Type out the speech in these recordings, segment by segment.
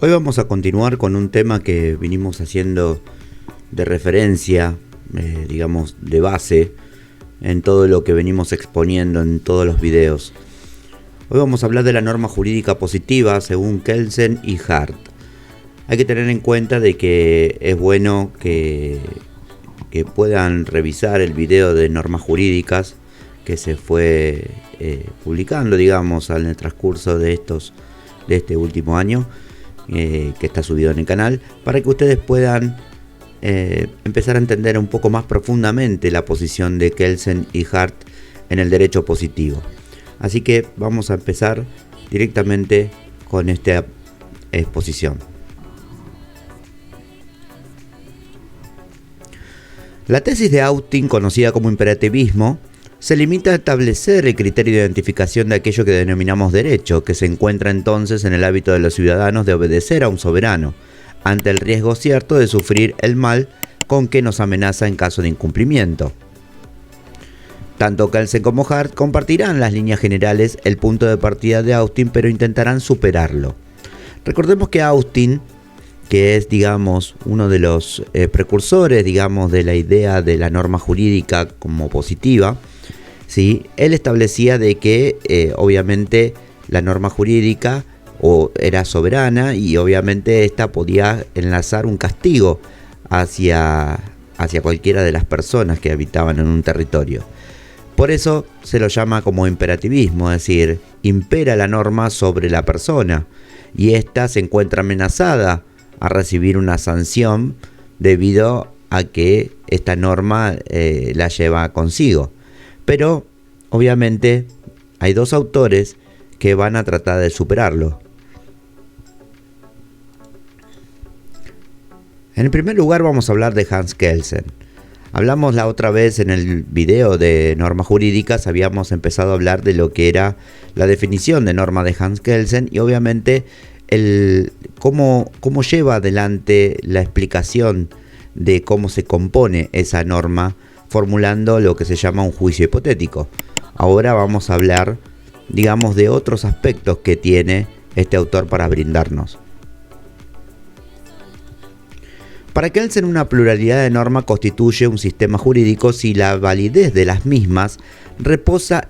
Hoy vamos a continuar con un tema que vinimos haciendo de referencia, digamos, de base, en todo lo que venimos exponiendo en todos los videos. Hoy vamos a hablar de la norma jurídica positiva según Kelsen y Hart. Hay que tener en cuenta de que es bueno que puedan revisar el video de normas jurídicas que se fue publicando, digamos, en el transcurso de este último año, que está subido en el canal, para que ustedes puedan empezar a entender un poco más profundamente la posición de Kelsen y Hart en el derecho positivo. Así que vamos a empezar directamente con esta exposición. La tesis de Austin, conocida como imperativismo, se limita a establecer el criterio de identificación de aquello que denominamos derecho, que se encuentra entonces en el hábito de los ciudadanos de obedecer a un soberano, ante el riesgo cierto de sufrir el mal con que nos amenaza en caso de incumplimiento. Tanto Kelsen como Hart compartirán las líneas generales el punto de partida de Austin, pero intentarán superarlo. Recordemos que Austin, que es, digamos, uno de los precursores, digamos, de la idea de la norma jurídica como positiva, ¿sí? Él establecía de que obviamente la norma jurídica era soberana y obviamente esta podía enlazar un castigo hacia cualquiera de las personas que habitaban en un territorio. Por eso se lo llama como imperativismo, es decir, impera la norma sobre la persona y ésta se encuentra amenazada a recibir una sanción debido a que esta norma la lleva consigo. Pero obviamente hay dos autores que van a tratar de superarlo. En primer lugar vamos a hablar de Hans Kelsen. Hablamos la otra vez en el video de normas jurídicas, habíamos empezado a hablar de lo que era la definición de norma de Hans Kelsen y obviamente cómo lleva adelante la explicación de cómo se compone esa norma, formulando lo que se llama un juicio hipotético. Ahora vamos a hablar, digamos, de otros aspectos que tiene este autor para brindarnos. Para Kelsen, una pluralidad de normas constituye un sistema jurídico si la validez de las mismas reposa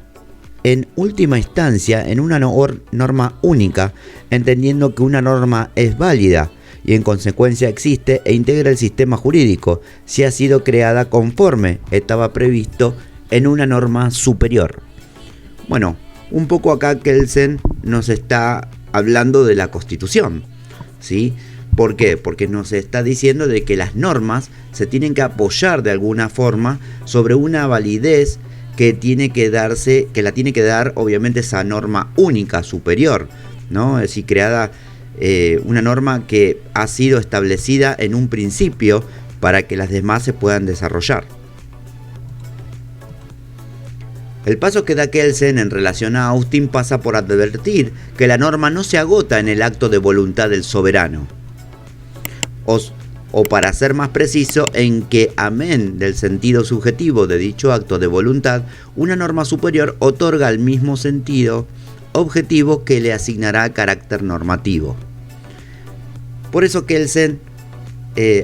en última instancia en una norma única, entendiendo que una norma es válida y en consecuencia existe e integra el sistema jurídico si ha sido creada conforme estaba previsto en una norma superior. Bueno, un poco acá Kelsen nos está hablando de la Constitución, ¿sí? ¿Por qué? Porque nos está diciendo de que las normas se tienen que apoyar de alguna forma sobre una validez que la tiene que dar obviamente esa norma única superior, ¿no? Es decir, creada una norma que ha sido establecida en un principio para que las demás se puedan desarrollar. El paso que da Kelsen en relación a Austin pasa por advertir que la norma no se agota en el acto de voluntad del soberano. O para ser más preciso, en que, amén del sentido subjetivo de dicho acto de voluntad, una norma superior otorga el mismo sentido objetivo que le asignará carácter normativo. Por eso Kelsen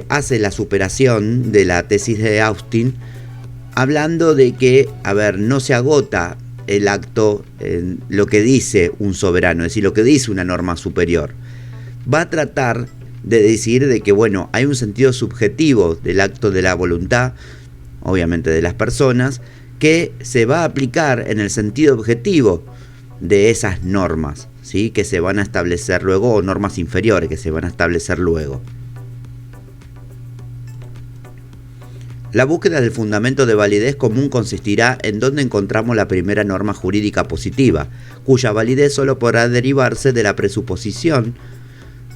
hace la superación de la tesis de Austin, hablando de que, no se agota el acto en lo que dice un soberano, es decir, lo que dice una norma superior. Va a tratar de decir de que, hay un sentido subjetivo del acto de la voluntad, obviamente de las personas, que se va a aplicar en el sentido objetivo de esas normas, ¿sí? Que se van a establecer luego, o normas inferiores que se van a establecer luego. La búsqueda del fundamento de validez común consistirá en donde encontramos la primera norma jurídica positiva, cuya validez solo podrá derivarse de la presuposición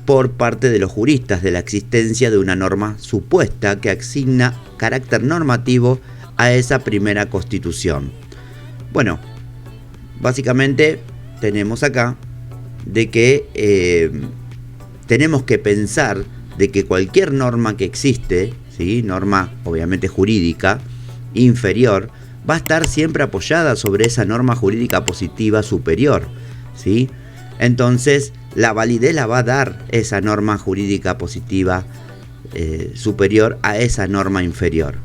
por parte de los juristas de la existencia de una norma supuesta que asigna carácter normativo a esa primera constitución. Bueno, básicamente tenemos acá de que tenemos que pensar de que cualquier norma que existe, ¿sí? Norma obviamente jurídica inferior, va a estar siempre apoyada sobre esa norma jurídica positiva superior, ¿sí? Entonces la validez la va a dar esa norma jurídica positiva superior a esa norma inferior.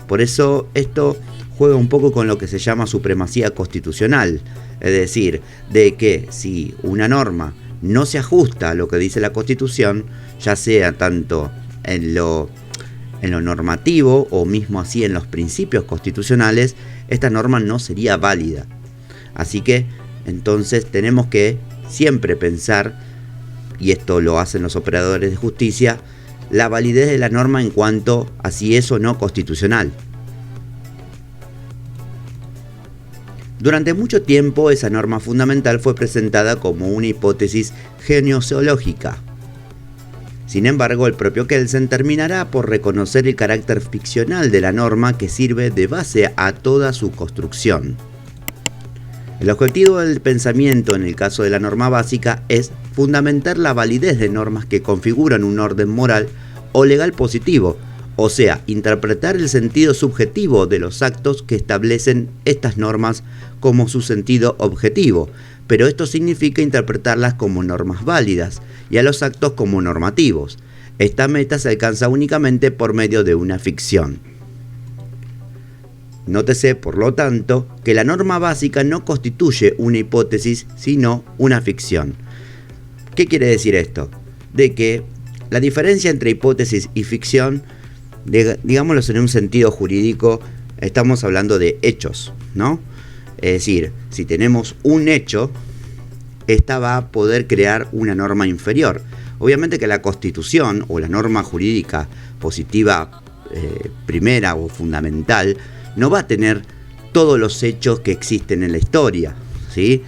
Por eso esto juega un poco con lo que se llama supremacía constitucional, es decir, de que si una norma no se ajusta a lo que dice la Constitución, ya sea tanto en lo normativo o mismo así en los principios constitucionales, esta norma no sería válida. Así que entonces tenemos que siempre pensar, y esto lo hacen los operadores de justicia, la validez de la norma en cuanto a si es o no constitucional. Durante mucho tiempo esa norma fundamental fue presentada como una hipótesis gnoseológica. Sin embargo, el propio Kelsen terminará por reconocer el carácter ficcional de la norma que sirve de base a toda su construcción. El objetivo del pensamiento en el caso de la norma básica es fundamentar la validez de normas que configuran un orden moral o legal positivo, o sea, interpretar el sentido subjetivo de los actos que establecen estas normas como su sentido objetivo, pero esto significa interpretarlas como normas válidas y a los actos como normativos. Esta meta se alcanza únicamente por medio de una ficción. Nótese, por lo tanto, que la norma básica no constituye una hipótesis, sino una ficción. ¿Qué quiere decir esto? De que la diferencia entre hipótesis y ficción, digámoslo en un sentido jurídico, estamos hablando de hechos, ¿no? Es decir, si tenemos un hecho, esta va a poder crear una norma inferior. Obviamente que la Constitución o la norma jurídica positiva primera o fundamental no va a tener todos los hechos que existen en la historia, ¿sí?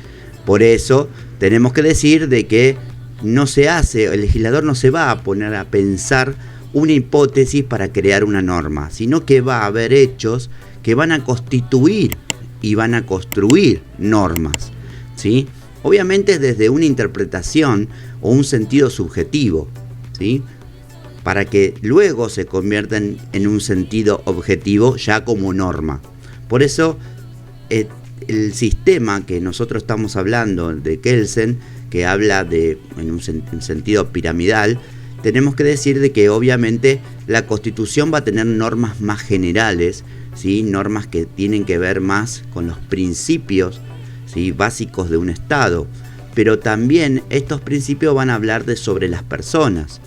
Por eso tenemos que decir de que no se hace, el legislador no se va a poner a pensar una hipótesis para crear una norma, sino que va a haber hechos que van a constituir y van a construir normas, ¿sí? Obviamente desde una interpretación o un sentido subjetivo, ¿sí? Para que luego se conviertan en un sentido objetivo ya como norma. Por eso el sistema que nosotros estamos hablando de Kelsen, que habla de en un sentido piramidal, tenemos que decir de que obviamente la Constitución va a tener normas más generales, ¿sí? Normas que tienen que ver más con los principios, ¿sí? Básicos de un Estado, pero también estos principios van a hablar sobre las personas.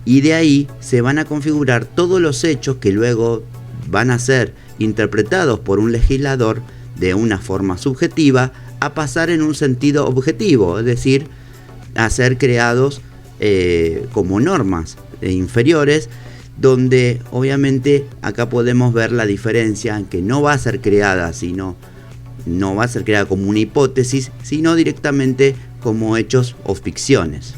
Y de ahí se van a configurar todos los hechos que luego van a ser interpretados por un legislador de una forma subjetiva a pasar en un sentido objetivo, es decir, a ser creados como normas inferiores, donde obviamente acá podemos ver la diferencia en que no va a ser creada, no va a ser creada como una hipótesis, sino directamente como hechos o ficciones.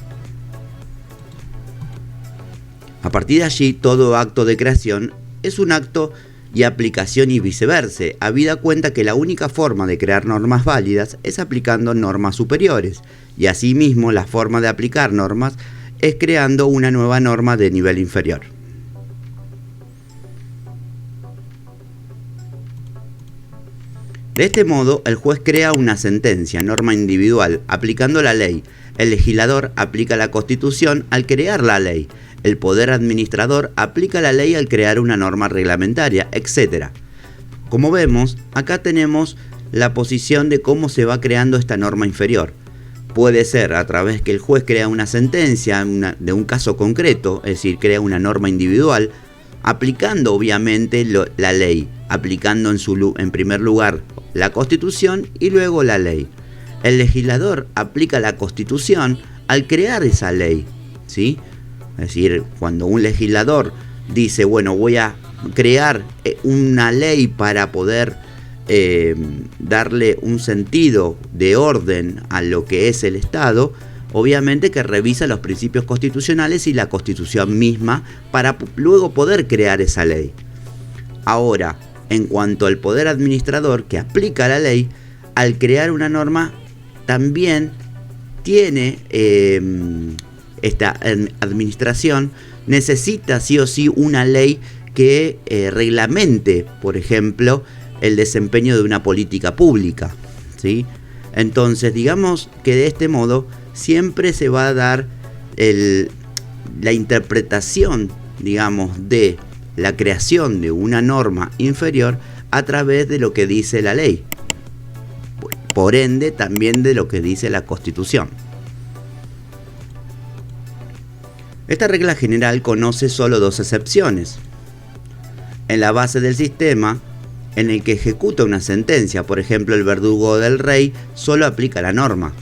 A partir de allí, todo acto de creación es un acto y aplicación y viceversa, habida cuenta que la única forma de crear normas válidas es aplicando normas superiores, y asimismo la forma de aplicar normas es creando una nueva norma de nivel inferior. De este modo, el juez crea una sentencia, norma individual, aplicando la ley. El legislador aplica la Constitución al crear la ley. El poder administrador aplica la ley al crear una norma reglamentaria, etc. Como vemos, acá tenemos la posición de cómo se va creando esta norma inferior. Puede ser a través que el juez crea una sentencia de un caso concreto, es decir, crea una norma individual, aplicando obviamente la ley, aplicando en primer lugar la Constitución y luego la ley. El legislador aplica la Constitución al crear esa ley, ¿sí? Es decir, cuando un legislador dice, bueno, voy a crear una ley para poder darle un sentido de orden a lo que es el Estado, obviamente que revisa los principios constitucionales y la Constitución misma para luego poder crear esa ley. Ahora, en cuanto al poder administrador que aplica la ley, al crear una norma también tiene esta administración necesita sí o sí una ley que reglamente, por ejemplo, el desempeño de una política pública, ¿sí? Entonces, digamos que de este modo siempre se va a dar la interpretación, digamos, de la creación de una norma inferior a través de lo que dice la ley. Por ende, también de lo que dice la Constitución. Esta regla general conoce solo dos excepciones. En la base del sistema, en el que ejecuta una sentencia, por ejemplo el verdugo del rey, solo aplica la norma.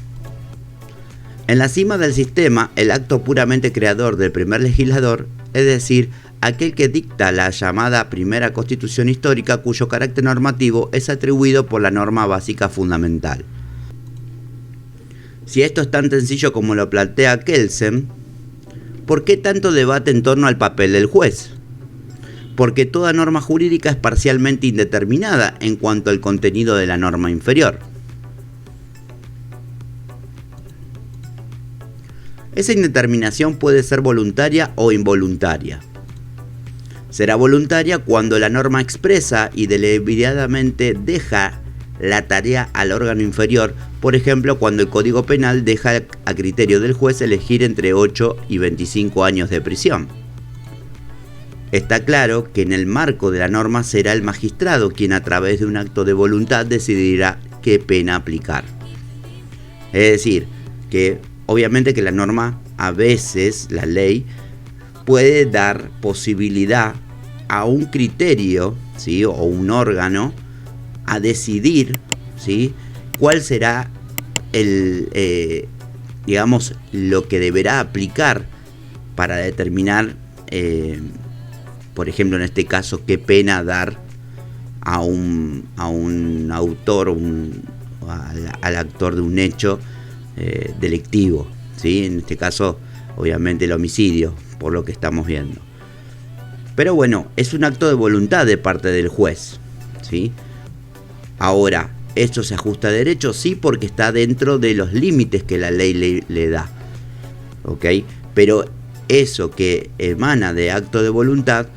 En la cima del sistema, el acto puramente creador del primer legislador, es decir, aquel que dicta la llamada primera Constitución histórica, cuyo carácter normativo es atribuido por la norma básica fundamental. Si esto es tan sencillo como lo plantea Kelsen, ¿por qué tanto debate en torno al papel del juez? Porque toda norma jurídica es parcialmente indeterminada en cuanto al contenido de la norma inferior. Esa indeterminación puede ser voluntaria o involuntaria. Será voluntaria cuando la norma expresa y deliberadamente deja la tarea al órgano inferior, por ejemplo cuando el Código Penal deja a criterio del juez elegir entre 8 y 25 años de prisión. Está claro que en el marco de la norma será el magistrado quien a través de un acto de voluntad decidirá qué pena aplicar. Es decir, que obviamente que la norma, a veces la ley, puede dar posibilidad a un criterio, ¿sí?, o un órgano a decidir, ¿sí?, cuál será digamos, lo que deberá aplicar para determinar, por ejemplo, en este caso, qué pena dar a un autor, al actor de un hecho delictivo, ¿sí? En este caso, obviamente, el homicidio, por lo que estamos viendo. Pero bueno, es un acto de voluntad de parte del juez, ¿sí? Ahora, ¿esto se ajusta a derecho? Sí, porque está dentro de los límites que la ley le da, ¿ok? Pero eso que emana de acto de voluntad,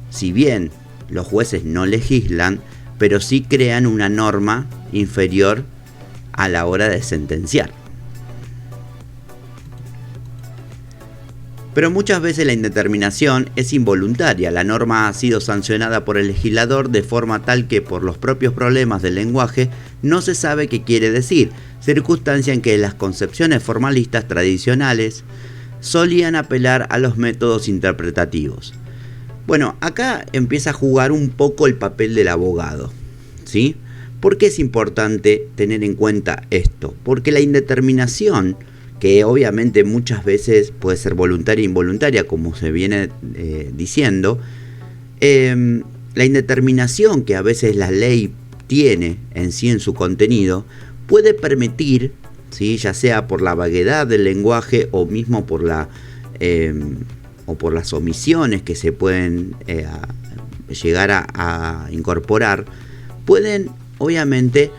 si bien los jueces no legislan, pero sí crean una norma inferior a la hora de sentenciar. Pero muchas veces la indeterminación es involuntaria. La norma ha sido sancionada por el legislador de forma tal que por los propios problemas del lenguaje no se sabe qué quiere decir, circunstancia en que las concepciones formalistas tradicionales solían apelar a los métodos interpretativos. Bueno, acá empieza a jugar un poco el papel del abogado, ¿sí? ¿Por qué es importante tener en cuenta esto? Porque la indeterminación, que obviamente muchas veces puede ser voluntaria e involuntaria, como se viene diciendo, la indeterminación que a veces la ley tiene en sí en su contenido, puede permitir, ¿sí?, ya sea por la vaguedad del lenguaje o mismo por las omisiones que se pueden llegar a incorporar, pueden obviamente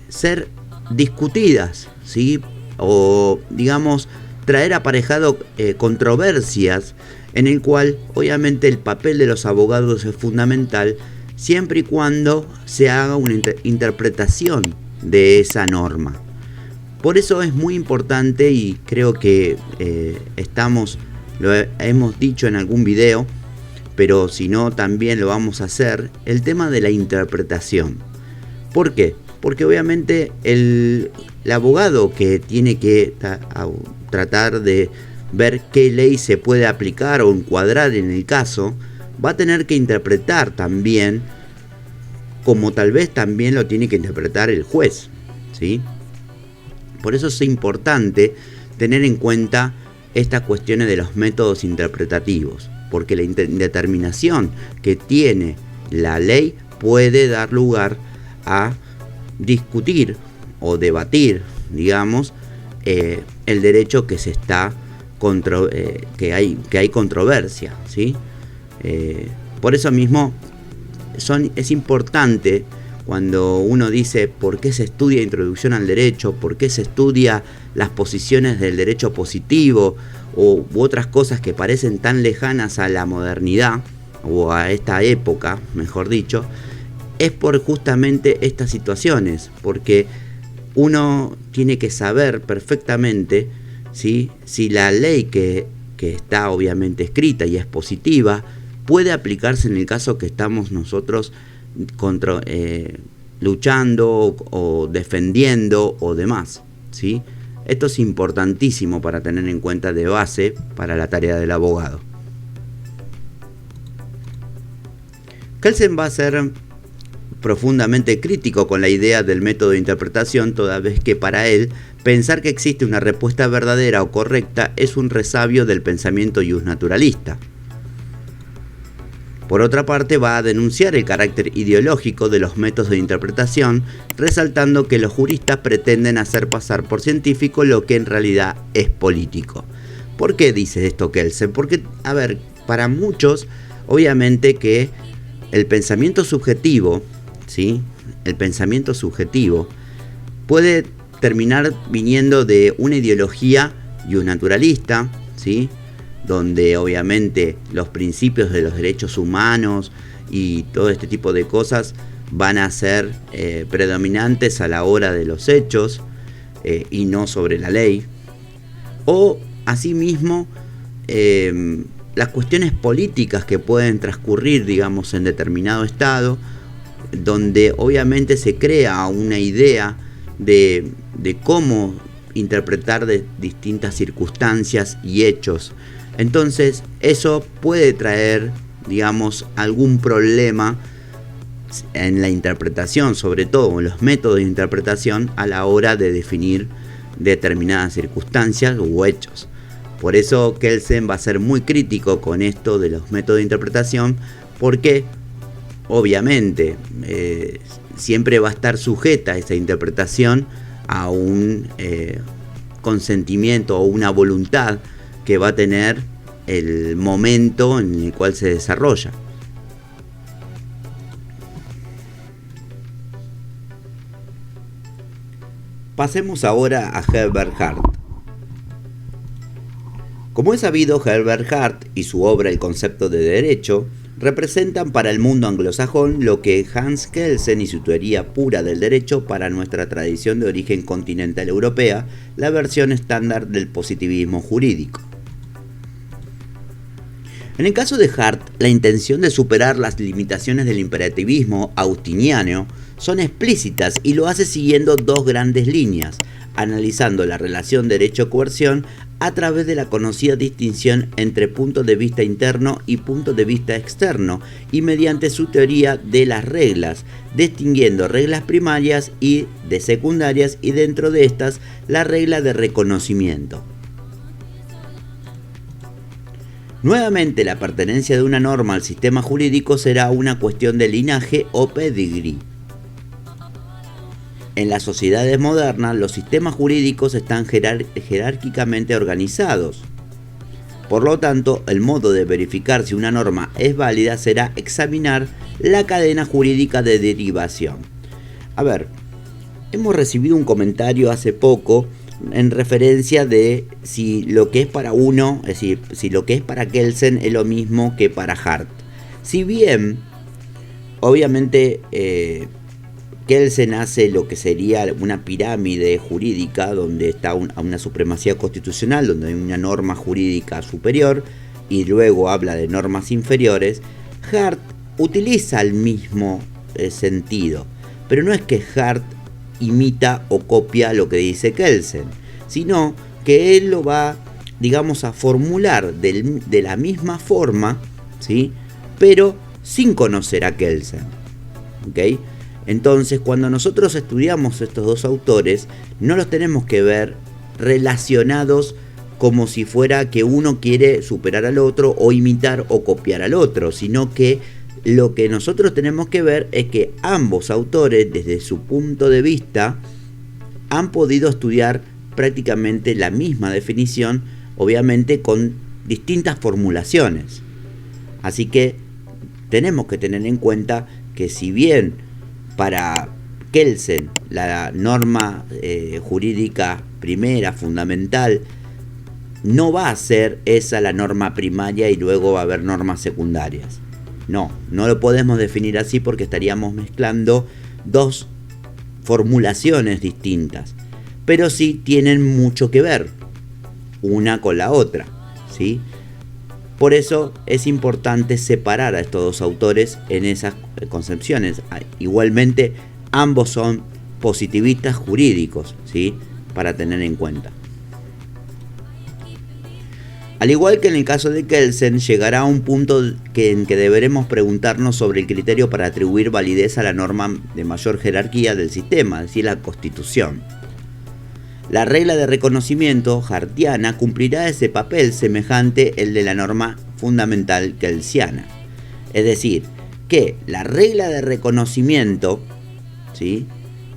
ser discutidas, ¿sí?, o digamos traer aparejado controversias, en el cual obviamente el papel de los abogados es fundamental siempre y cuando se haga una interpretación de esa norma. Por eso es muy importante, y creo que lo hemos dicho en algún video, pero si no también lo vamos a hacer, el tema de la interpretación. ¿Por qué? Porque obviamente el abogado que tiene que tratar de ver qué ley se puede aplicar o encuadrar en el caso, va a tener que interpretar también, como tal vez también lo tiene que interpretar el juez, ¿sí? Por eso es importante tener en cuenta estas cuestiones de los métodos interpretativos, porque la indeterminación que tiene la ley puede dar lugar a discutir o debatir, digamos, el derecho que se está que hay controversia, ¿sí? Por eso mismo es importante cuando uno dice por qué se estudia introducción al derecho, por qué se estudia las posiciones del derecho positivo u otras cosas que parecen tan lejanas a la modernidad o a esta época, mejor dicho, es por justamente estas situaciones, porque uno tiene que saber perfectamente, ¿sí?, si la ley que está obviamente escrita y es positiva puede aplicarse en el caso que estamos nosotros luchando o defendiendo o demás, ¿sí? Esto es importantísimo para tener en cuenta de base para la tarea del abogado. Kelsen va a ser profundamente crítico con la idea del método de interpretación, toda vez que para él pensar que existe una respuesta verdadera o correcta es un resabio del pensamiento justnaturalista. Por otra parte, va a denunciar el carácter ideológico de los métodos de interpretación, resaltando que los juristas pretenden hacer pasar por científico lo que en realidad es político. ¿Por qué dice esto Kelsen? Porque, para muchos, obviamente que el pensamiento subjetivo, ¿sí?, el pensamiento subjetivo puede terminar viniendo de una ideología justnaturalista, ¿sí?, donde obviamente los principios de los derechos humanos y todo este tipo de cosas van a ser predominantes a la hora de los hechos y no sobre la ley. O asimismo las cuestiones políticas que pueden transcurrir, digamos, en determinado estado, donde obviamente se crea una idea de cómo interpretar de distintas circunstancias y hechos. Entonces eso puede traer, digamos, algún problema en la interpretación, sobre todo en los métodos de interpretación a la hora de definir determinadas circunstancias u hechos. Por eso Kelsen va a ser muy crítico con esto de los métodos de interpretación, porque obviamente siempre va a estar sujeta esa interpretación a un consentimiento o una voluntad que va a tener el momento en el cual se desarrolla. Pasemos ahora a Herbert Hart. Como es sabido, Herbert Hart y su obra El concepto de derecho representan para el mundo anglosajón lo que Hans Kelsen y su teoría pura del derecho para nuestra tradición de origen continental europea, la versión estándar del positivismo jurídico. En el caso de Hart, la intención de superar las limitaciones del imperativismo austiniano son explícitas y lo hace siguiendo dos grandes líneas, analizando la relación derecho-coerción a través de la conocida distinción entre punto de vista interno y punto de vista externo, y mediante su teoría de las reglas, distinguiendo reglas primarias y de secundarias, y dentro de estas la regla de reconocimiento. Nuevamente, la pertenencia de una norma al sistema jurídico será una cuestión de linaje o pedigree. En las sociedades modernas, los sistemas jurídicos están jerárquicamente organizados. Por lo tanto, el modo de verificar si una norma es válida será examinar la cadena jurídica de derivación. Hemos recibido un comentario hace poco en referencia de si lo que es para uno, es decir, si lo que es para Kelsen es lo mismo que para Hart. Si bien, obviamente, Kelsen hace lo que sería una pirámide jurídica donde está una supremacía constitucional, donde hay una norma jurídica superior y luego habla de normas inferiores, Hart utiliza el mismo sentido, pero no es que Hart imita o copia lo que dice Kelsen, sino que él lo va, digamos, a formular de la misma forma, ¿sí?, pero sin conocer a Kelsen. ¿Okay? Entonces, cuando nosotros estudiamos estos dos autores, no los tenemos que ver relacionados como si fuera que uno quiere superar al otro o imitar o copiar al otro, sino que lo que nosotros tenemos que ver es que ambos autores, desde su punto de vista, han podido estudiar prácticamente la misma definición, obviamente con distintas formulaciones. Así que tenemos que tener en cuenta que si bien para Kelsen la norma jurídica primera, fundamental, no va a ser esa la norma primaria y luego va a haber normas secundarias. No lo podemos definir así porque estaríamos mezclando dos formulaciones distintas, pero sí tienen mucho que ver una con la otra, ¿sí? Por eso es importante separar a estos dos autores en esas concepciones. Igualmente, ambos son positivistas jurídicos, ¿sí? Para tener en cuenta. Al igual que en el caso de Kelsen, llegará a un punto en que deberemos preguntarnos sobre el criterio para atribuir validez a la norma de mayor jerarquía del sistema, es decir, la Constitución. La regla de reconocimiento hartiana cumplirá ese papel semejante al de la norma fundamental kelsiana. Es decir, que la regla de reconocimiento, ¿sí?,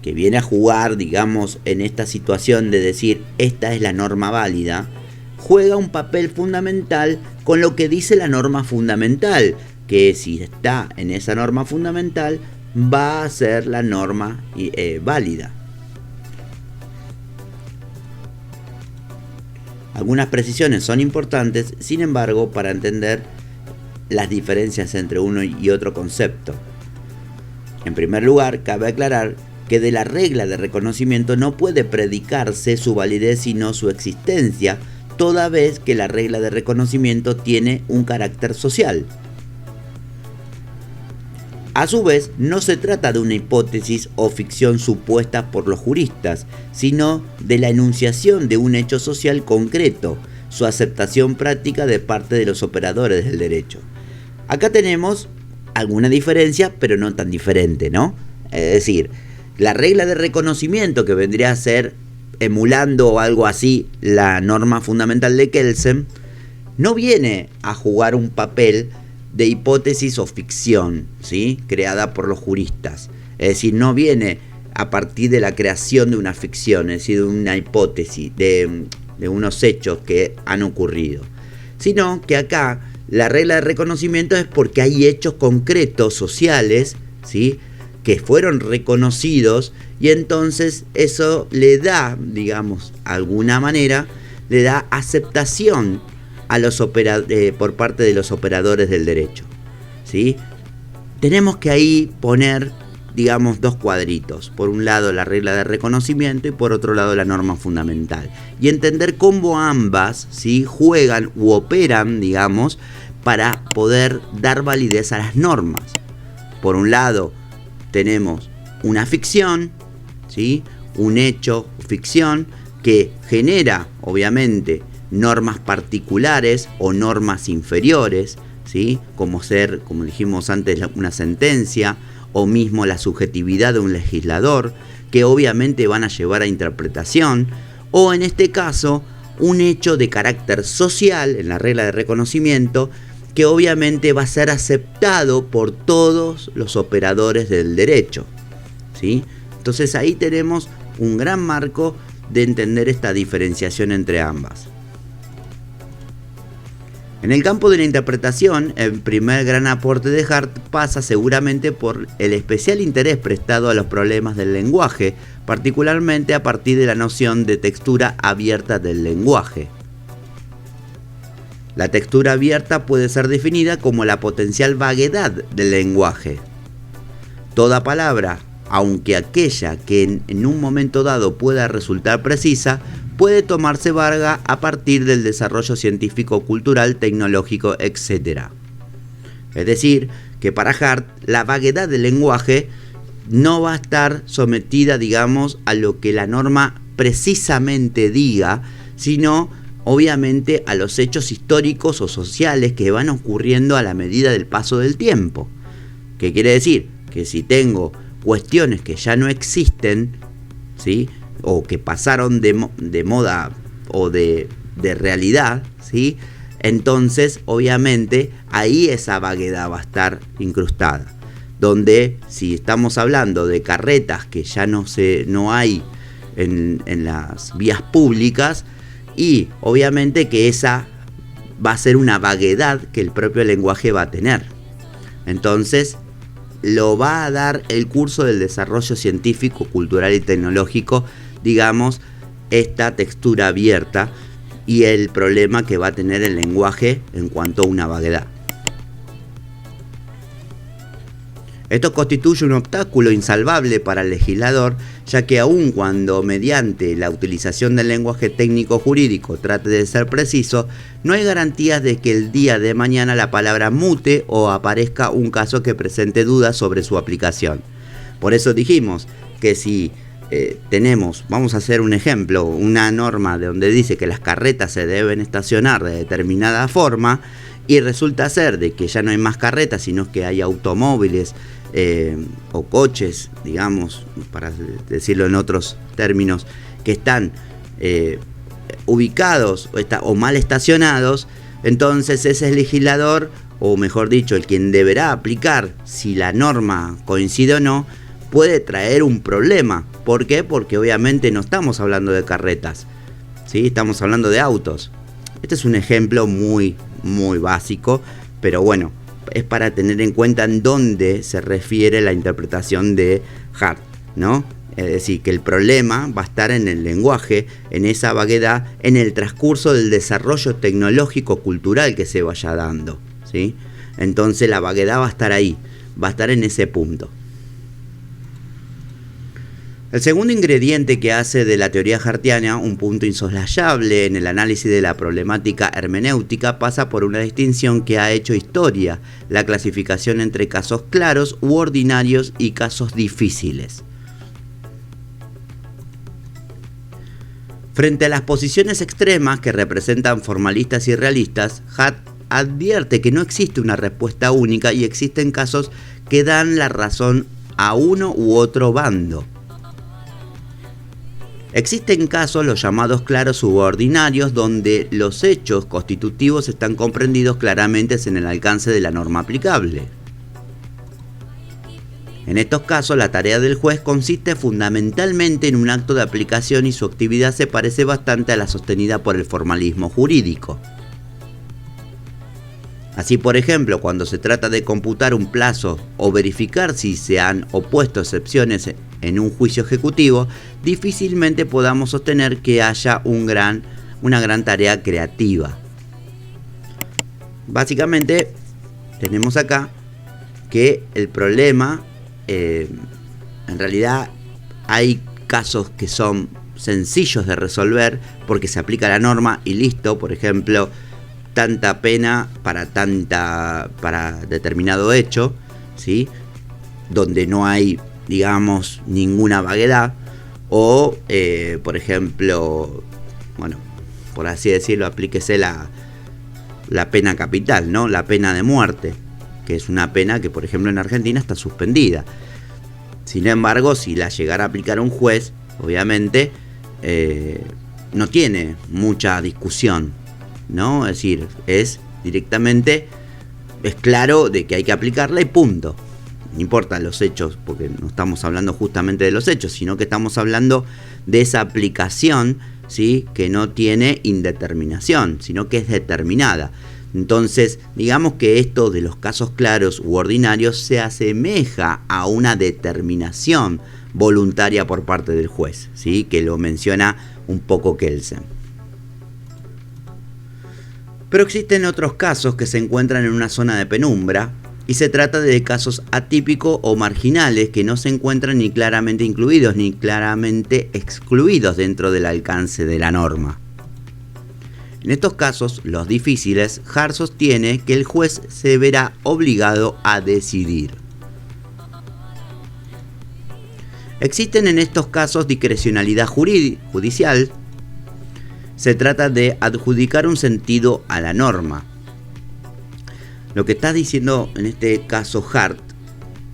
que viene a jugar, digamos, en esta situación de decir esta es la norma válida, juega un papel fundamental con lo que dice la norma fundamental, que si está en esa norma fundamental va a ser la norma válida. Algunas precisiones son importantes, sin embargo, para entender las diferencias entre uno y otro concepto. En primer lugar, cabe aclarar que de la regla de reconocimiento no puede predicarse su validez sino su existencia, toda vez que la regla de reconocimiento tiene un carácter social. A su vez, no se trata de una hipótesis o ficción supuesta por los juristas, sino de la enunciación de un hecho social concreto, su aceptación práctica de parte de los operadores del derecho. Acá tenemos alguna diferencia, pero no tan diferente, ¿no? Es decir, la regla de reconocimiento, que vendría a ser, emulando o algo así, la norma fundamental de Kelsen, no viene a jugar un papel de hipótesis o ficción, ¿sí?, creada por los juristas. Es decir, no viene a partir de la creación de una ficción, es decir, de una hipótesis, de unos hechos que han ocurrido, sino que acá la regla de reconocimiento es porque hay hechos concretos, sociales, ¿sí?, que fueron reconocidos, y entonces eso le da, digamos, alguna manera, le da aceptación a los por parte de los operadores del derecho, ¿sí? Tenemos que ahí poner, digamos, dos cuadritos. Por un lado la regla de reconocimiento y por otro lado la norma fundamental. Y entender cómo ambas, ¿sí?, juegan u operan, digamos, para poder dar validez a las normas. Por un lado tenemos una ficción, ¿sí?, un hecho, ficción, que genera, obviamente, normas particulares o normas inferiores, ¿sí?, como dijimos antes, una sentencia o mismo la subjetividad de un legislador, que obviamente van a llevar a interpretación, o en este caso un hecho de carácter social en la regla de reconocimiento, que obviamente va a ser aceptado por todos los operadores del derecho, ¿sí? Entonces ahí tenemos un gran marco de entender esta diferenciación entre ambas. En el campo de la interpretación, el primer gran aporte de Hart pasa seguramente por el especial interés prestado a los problemas del lenguaje, particularmente a partir de la noción de textura abierta del lenguaje. La textura abierta puede ser definida como la potencial vaguedad del lenguaje. Toda palabra, aunque aquella que en un momento dado pueda resultar precisa, puede tomarse vaga a partir del desarrollo científico, cultural, tecnológico, etc. Es decir, que para Hart la vaguedad del lenguaje no va a estar sometida, digamos, a lo que la norma precisamente diga, sino obviamente a los hechos históricos o sociales que van ocurriendo a la medida del paso del tiempo. ¿Qué quiere decir? Que si tengo cuestiones que ya no existen, ¿sí?, o que pasaron de moda o de realidad, ¿sí?, entonces obviamente ahí esa vaguedad va a estar incrustada. Donde si estamos hablando de carretas que ya no hay en las vías públicas, y obviamente que esa va a ser una vaguedad que el propio lenguaje va a tener. Entonces lo va a dar el curso del desarrollo científico, cultural y tecnológico, digamos, esta textura abierta y el problema que va a tener el lenguaje en cuanto a una vaguedad. Esto constituye un obstáculo insalvable para el legislador, ya que aun cuando mediante la utilización del lenguaje técnico jurídico trate de ser preciso, no hay garantías de que el día de mañana la palabra mute o aparezca un caso que presente dudas sobre su aplicación. Por eso dijimos que si vamos a hacer un ejemplo, una norma de donde dice que las carretas se deben estacionar de determinada forma, y resulta ser de que ya no hay más carretas, sino que hay automóviles o coches, digamos, para decirlo en otros términos, que están ubicados o mal estacionados, entonces ese legislador, o mejor dicho, el quien deberá aplicar si la norma coincide o no, puede traer un problema. ¿Por qué? Porque obviamente no estamos hablando de carretas, ¿sí? Estamos hablando de autos. Este es un ejemplo muy básico, pero bueno, es para tener en cuenta en dónde se refiere la interpretación de Hart, ¿no? Es decir, que el problema va a estar en el lenguaje, en esa vaguedad, en el transcurso del desarrollo tecnológico-cultural que se vaya dando, ¿sí? Entonces la vaguedad va a estar ahí, va a estar en ese punto. El segundo ingrediente que hace de la teoría hartiana un punto insoslayable en el análisis de la problemática hermenéutica pasa por una distinción que ha hecho historia: la clasificación entre casos claros u ordinarios y casos difíciles. Frente a las posiciones extremas que representan formalistas y realistas, Hart advierte que no existe una respuesta única y existen casos que dan la razón a uno u otro bando. Existen casos, los llamados claros subordinarios, donde los hechos constitutivos están comprendidos claramente en el alcance de la norma aplicable. En estos casos, la tarea del juez consiste fundamentalmente en un acto de aplicación y su actividad se parece bastante a la sostenida por el formalismo jurídico. Así, por ejemplo, cuando se trata de computar un plazo o verificar si se han opuesto excepciones en un juicio ejecutivo, difícilmente podamos sostener que haya una gran tarea creativa. Básicamente, tenemos acá que el problema, en realidad hay casos que son sencillos de resolver porque se aplica la norma y listo. Por ejemplo, tanta pena para determinado hecho, ¿sí? Donde no hay, digamos, ninguna vaguedad, o por ejemplo, bueno, por así decirlo, aplíquese la pena capital, ¿no? La pena de muerte, que es una pena que, por ejemplo, en Argentina está suspendida. Sin embargo, si la llegara a aplicar un juez, obviamente no tiene mucha discusión, ¿no? Es decir, es claro de que hay que aplicarla y punto. No importa los hechos, porque no estamos hablando justamente de los hechos, sino que estamos hablando de esa aplicación, ¿sí? Que no tiene indeterminación, sino que es determinada. Entonces, digamos que esto de los casos claros u ordinarios se asemeja a una determinación voluntaria por parte del juez, ¿sí? Que lo menciona un poco Kelsen. Pero existen otros casos que se encuentran en una zona de penumbra, y se trata de casos atípicos o marginales que no se encuentran ni claramente incluidos ni claramente excluidos dentro del alcance de la norma. En estos casos, los difíciles, Hart sostiene que el juez se verá obligado a decidir. Existen en estos casos discrecionalidad judicial. Se trata de adjudicar un sentido a la norma. Lo que está diciendo en este caso Hart,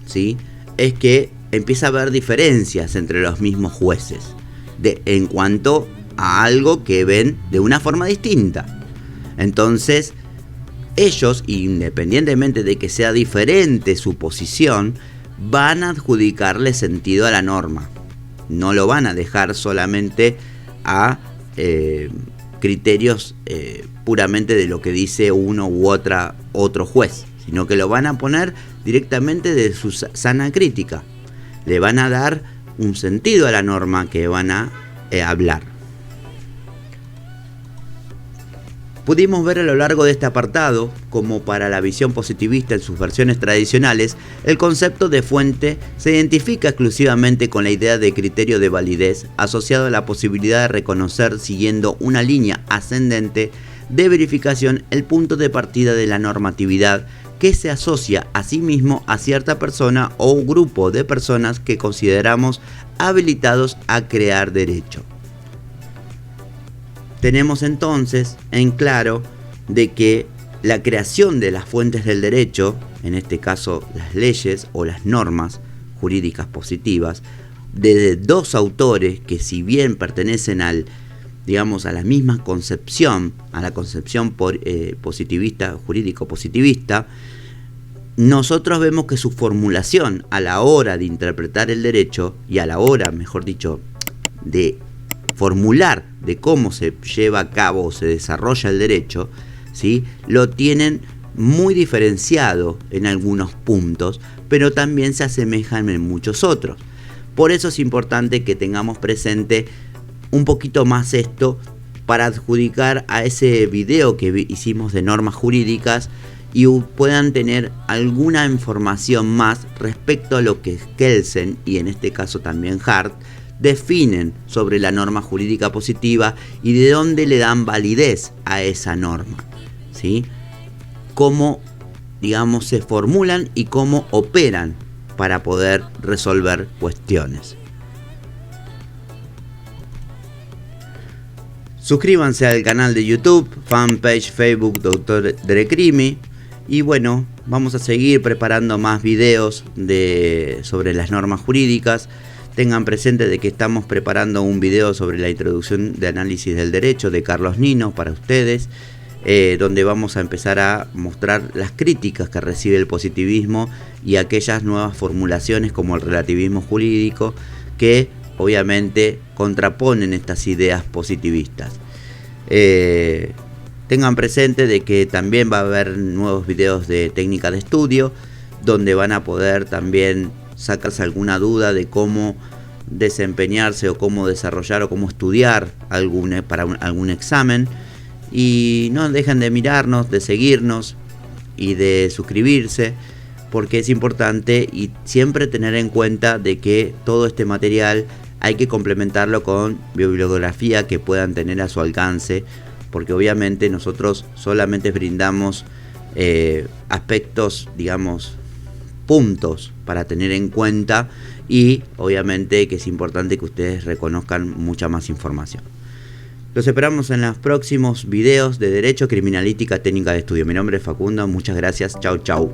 ¿sí? Es que empieza a haber diferencias entre los mismos jueces en cuanto a algo que ven de una forma distinta. Entonces, ellos, independientemente de que sea diferente su posición, van a adjudicarle sentido a la norma. No lo van a dejar solamente a criterios puramente de lo que dice uno u otro juez, sino que lo van a poner directamente de su sana crítica. Le van a dar un sentido a la norma que van a hablar. Pudimos ver a lo largo de este apartado, como para la visión positivista en sus versiones tradicionales, el concepto de fuente se identifica exclusivamente con la idea de criterio de validez asociado a la posibilidad de reconocer siguiendo una línea ascendente de verificación el punto de partida de la normatividad que se asocia a sí mismo a cierta persona o grupo de personas que consideramos habilitados a crear derecho. Tenemos entonces en claro de que la creación de las fuentes del derecho, en este caso las leyes o las normas jurídicas positivas, de dos autores que si bien pertenecen a la misma concepción, a la concepción positivista, jurídico-positivista, nosotros vemos que su formulación a la hora de interpretar el derecho y a la hora, mejor dicho, de formular de cómo se lleva a cabo o se desarrolla el derecho, ¿sí?, lo tienen muy diferenciado en algunos puntos, pero también se asemejan en muchos otros. Por eso es importante que tengamos presente un poquito más esto para adjudicar a ese video que hicimos de normas jurídicas y puedan tener alguna información más respecto a lo que Kelsen y en este caso también Hart definen sobre la norma jurídica positiva y de dónde le dan validez a esa norma, ¿sí? Cómo, digamos, se formulan y cómo operan para poder resolver cuestiones. Suscríbanse al canal de YouTube, fanpage Facebook Dr. Derecrimi. Y bueno, vamos a seguir preparando más videos sobre las normas jurídicas. Tengan presente de que estamos preparando un video sobre la introducción de análisis del derecho de Carlos Nino para ustedes, donde vamos a empezar a mostrar las críticas que recibe el positivismo y aquellas nuevas formulaciones como el relativismo jurídico que obviamente contraponen estas ideas positivistas. Tengan presente de que también va a haber nuevos videos de técnica de estudio donde van a poder también sacarse alguna duda de cómo desempeñarse o cómo desarrollar o cómo estudiar para algún examen. Y no dejen de mirarnos, de seguirnos y de suscribirse, porque es importante y siempre tener en cuenta de que todo este material hay que complementarlo con bibliografía que puedan tener a su alcance, porque obviamente nosotros solamente brindamos aspectos, digamos, puntos para tener en cuenta, y obviamente que es importante que ustedes reconozcan mucha más información. Los esperamos en los próximos videos de Derecho, Criminalística, Técnica de Estudio. Mi nombre es Facundo, muchas gracias, chau chau.